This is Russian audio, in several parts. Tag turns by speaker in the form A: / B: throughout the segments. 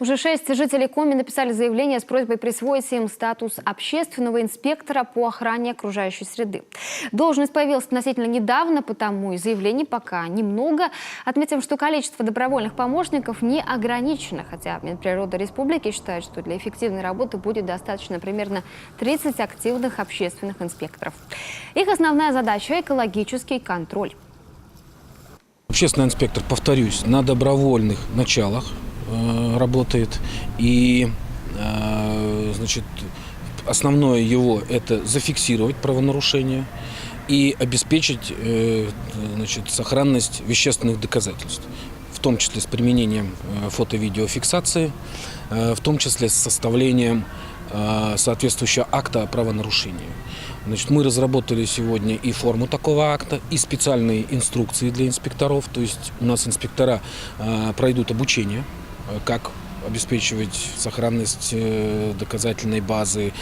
A: Уже 6 жителей Коми написали заявление с просьбой присвоить им статус общественного инспектора по охране окружающей среды. Должность появилась относительно недавно, потому и заявлений пока немного. Отметим, что количество добровольных помощников не ограничено, хотя Минприрода Республики считает, что для эффективной работы будет достаточно примерно 30 активных общественных инспекторов. Их основная задача – экологический контроль.
B: Общественный инспектор, повторюсь, на добровольных началах работает. И значит, основное его – это зафиксировать правонарушения и обеспечить значит, сохранность вещественных доказательств, в том числе с применением фото-видеофиксации, в том числе с составлением соответствующего акта о правонарушении. Значит, мы разработали сегодня и форму такого акта, и специальные инструкции для инспекторов. То есть у нас инспектора пройдут обучение, как обеспечивать сохранность доказательной базы,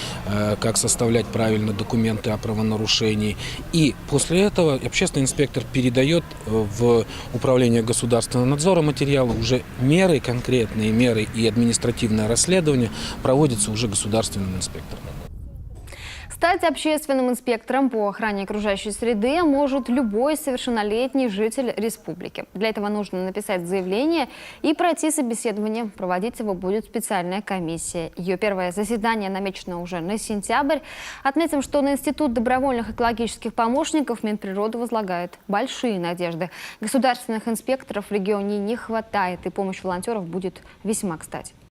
B: как составлять правильно документы о правонарушении. И после этого общественный инспектор передает в Управление государственного надзора материалы, уже меры, конкретные меры и административное расследование проводятся уже государственным инспектором.
A: Стать общественным инспектором по охране окружающей среды может любой совершеннолетний житель республики. Для этого нужно написать заявление и пройти собеседование. Проводить его будет специальная комиссия. Ее первое заседание намечено уже на сентябрь. Отметим, что на Институт добровольных экологических помощников Минприрода возлагает большие надежды. Государственных инспекторов в регионе не хватает, и помощь волонтеров будет весьма кстати.